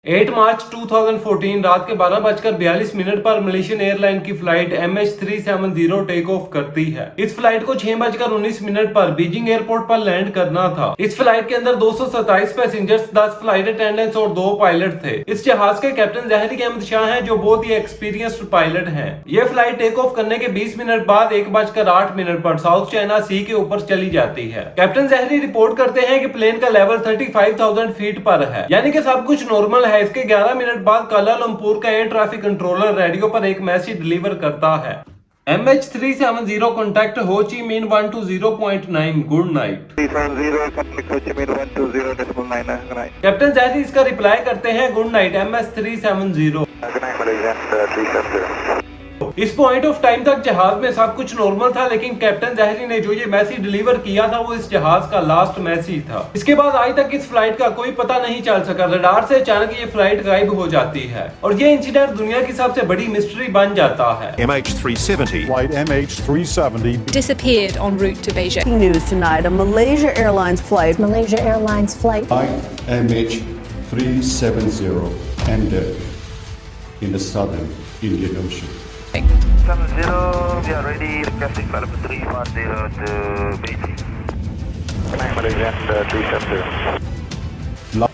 8 मार्च 2014 रात के 12:42 पर मलेशियन एयरलाइन की फ्लाइट MH370 टेक ऑफ करती है। इस फ्लाइट को 6:19 पर बीजिंग एयरपोर्ट पर लैंड करना था। इस फ्लाइट के अंदर 227 पैसेंजर्स, 10 फ्लाइट अटेंडेंट्स और 2 पायलट थे। इस जहाज के कैप्टन जहरी अहमद शाह हैं, जो बहुत ही एक्सपीरियंस्ड पायलट हैं। यह फ्लाइट टेक ऑफ करने के 20 मिनट बाद 1:08 पर साउथ चाइना सी के ऊपर चली जाती है। कैप्टन जहरी रिपोर्ट करते हैं कि प्लेन का लेवल 35,000 फीट पर है, यानी कि सब कुछ नॉर्मल है। इसके 11 मिनट बाद कुआलालंपुर का एयर ट्रैफिक कंट्रोलर रेडियो पर एक मैसेज डिलीवर करता है। MH370 कॉन्टैक्ट हो ची मिन 120.9 गुड नाइट। कैप्टन जैसी इसका रिप्लाई करते हैं गुड नाइट MH370। इस पॉइंट ऑफ टाइम तक जहाज में सब कुछ नॉर्मल था, लेकिन कैप्टन जहरी ने जो ये मैसेज डिलीवर किया था वो इस जहाज का लास्ट मैसेज था। इसके बाद आज तक इस फ्लाइट का कोई पता नहीं चल सका। रडार से अचानक ये फ्लाइट गायब हो जाती है और ये इंसिडेंट दुनिया की सबसे बड़ी मिस्ट्री बन जाता है। MH370 Flight MH370 disappeared en route to Beijing. News tonight, a Malaysia Airlines flight MH370 ended in the southern Indian Ocean. 70, we are ready, requesting flight number 310 to Beijing. Malaysia 370.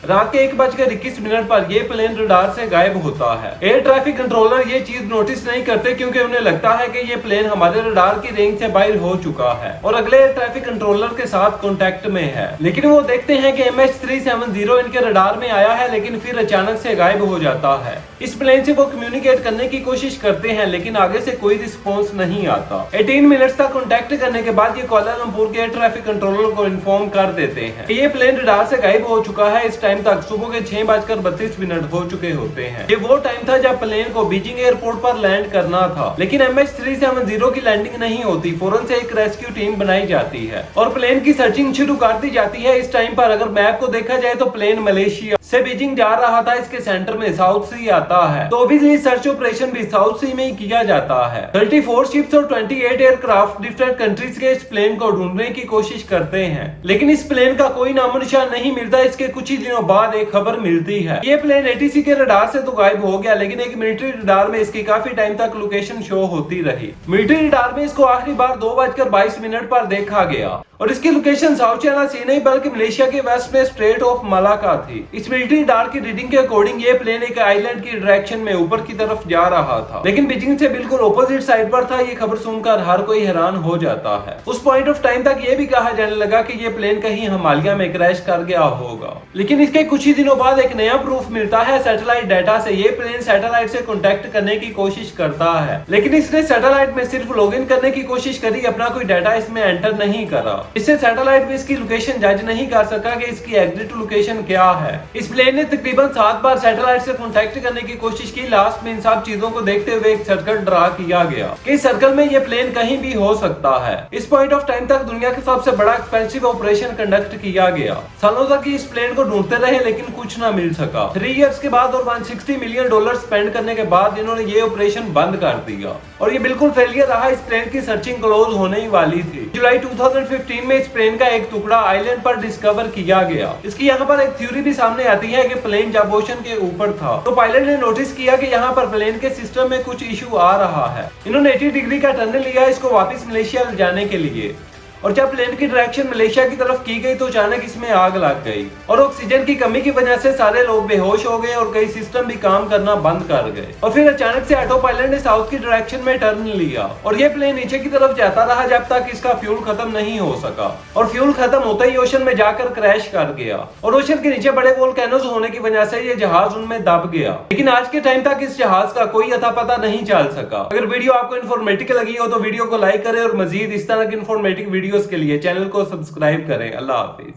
रात के 1:21 पर यह plane radar से गायब होता है। Air traffic controller ये चीज नोटिस नहीं करते, क्योंकि उन्हें लगता है कि ये प्लेन हमारे रडार की रेंज से बाहर हो चुका है और अगले एयर ट्रैफिक कंट्रोलर के साथ कांटेक्ट में है। लेकिन वो देखते हैं कि MH370 इनके रडार में आया है, लेकिन फिर अचानक से गायब हो जाता है। इस प्लेन से वो कम्युनिकेट करने की कोशिश करते हैं, लेकिन आगे से कोई रिस्पॉन्स नहीं आता। 18 मिनट्स तक कांटेक्ट करने के बाद ये कुआलालंपुर के एयर ट्रैफिक कंट्रोलर को इन्फॉर्म कर देते हैं कि ये प्लेन रडार से गायब हो चुका है। इस टाइम तक सुबह के 6:32 हो चुके होते हैं। ये वो टाइम था जब प्लेन को बीजिंग एयरपोर्ट पर लैंड करना था, लेकिन MH370 की लैंडिंग नहीं होती। फौरन से एक रेस्क्यू टीम बनाई जाती है और प्लेन की सर्चिंग शुरू कर दी जाती है। इस टाइम पर अगर मैप को देखा जाए तो प्लेन मलेशिया से बीजिंग जा रहा था। इसके सेंटर में साउथ सी आता है, तो ऑब्वियसली सर्च ऑपरेशन भी साउथ सी में ही किया जाता है। 34 शिप्स और 28 एयरक्राफ्ट डिफरेंट कंट्रीज के इस प्लेन को ढूंढने की कोशिश करते हैं, लेकिन इस प्लेन का कोई नामो निशान नहीं मिलता। इसके कुछ ही दिनों बाद एक खबर मिलती है, ये प्लेन ATC के रडार से तो गायब हो गया, लेकिन एक मिलिट्री रडार में इसकी काफी टाइम तक लोकेशन शो होती रही। मिलिट्री रडार में इसको आखिरी बार 2:22 पर देखा गया और इसकी लोकेशन साउथ चाइना सी नहीं बल्कि मलेशिया के वेस्ट में स्ट्रेट ऑफ मलाका थी। इस मिलिट्री रडार की रीडिंग के अकॉर्डिंग ये प्लेन एक आइलैंड की डायरेक्शन में ऊपर की तरफ जा रहा था, लेकिन बीजिंग से बिल्कुल ऑपोजिट साइड पर था। ये खबर सुनकर हर कोई हैरान हो जाता है। उस पॉइंट ऑफ टाइम तक ये भी कहा जाने लगा कि ये प्लेन कहीं हिमालय में क्रैश कर गया होगा, लेकिन इसके कुछ ही दिनों बाद एक नया प्रूफ मिलता है सैटेलाइट डाटा से। ये प्लेन सैटेलाइट से कांटेक्ट करने की कोशिश करता है, लेकिन इसने सैटेलाइट में सिर्फ लॉगिन करने की कोशिश करी, अपना कोई डाटा इसमें एंटर नहीं करा। इससे सैटेलाइट भी इसकी लोकेशन जज नहीं कर सका कि इसकी एग्जिट लोकेशन क्या है। इस प्लेन ने तकरीबन 7 बार सैटेलाइट से कांटेक्ट करने की कोशिश की। लास्ट में इन सब चीजों को देखते हुए एक सर्कल ड्रा किया गया कि इस सर्कल में ये प्लेन कहीं भी हो सकता है। इस पॉइंट ऑफ टाइम तक दुनिया का सबसे बड़ा एक्सपेंसिव ऑपरेशन कंडक्ट किया गया। सालों तक इस प्लेन को ढूंढते रहे, लेकिन कुछ ना मिल सका। 3 इयर्स के बाद और $160 मिलियन स्पेंड करने के बाद इन्होंने ये ऑपरेशन बंद कर दिया और ये बिल्कुल फेलियर रहा। इस प्लेन की सर्चिंग क्लोज होने ही वाली थी। जुलाई 2015 में इस प्लेन का एक टुकड़ा आइलैंड पर डिस्कवर किया गया। इसकी यहाँ पर एक थ्योरी भी सामने आती है कि प्लेन जब ओशन के ऊपर था तो पायलट ने नोटिस किया कि यहाँ पर प्लेन के सिस्टम में कुछ इशू आ रहा है। इन्होंने 80 डिग्री का टर्न लिया इसको वापस मलेशिया ले जाने के लिए, और जब प्लेन की डायरेक्शन मलेशिया की तरफ की गई तो अचानक इसमें आग लग गई और ऑक्सीजन की कमी की वजह से सारे लोग बेहोश हो गए और कई सिस्टम भी काम करना बंद कर गए। और फिर अचानक से ऑटो पायलट ने साउथ की डायरेक्शन में टर्न लिया और ये प्लेन नीचे की तरफ जाता रहा जब तक इसका फ्यूल खत्म नहीं हो सका, और फ्यूल खत्म होता ही ओशन में जाकर क्रैश कर गया और ओशन के नीचे बड़े वोल्केनोज होने की वजह से ये जहाज उनमें दब गया। लेकिन आज के टाइम तक इस जहाज का कोई अता पता नहीं चल सका। अगर वीडियो आपको इन्फॉर्मेटिव लगी हो तो वीडियो को लाइक करें और मजीद इस तरह की इन्फॉर्मेटिव वीडियोस के लिए चैनल को सब्सक्राइब करें। अल्लाह हाफिज।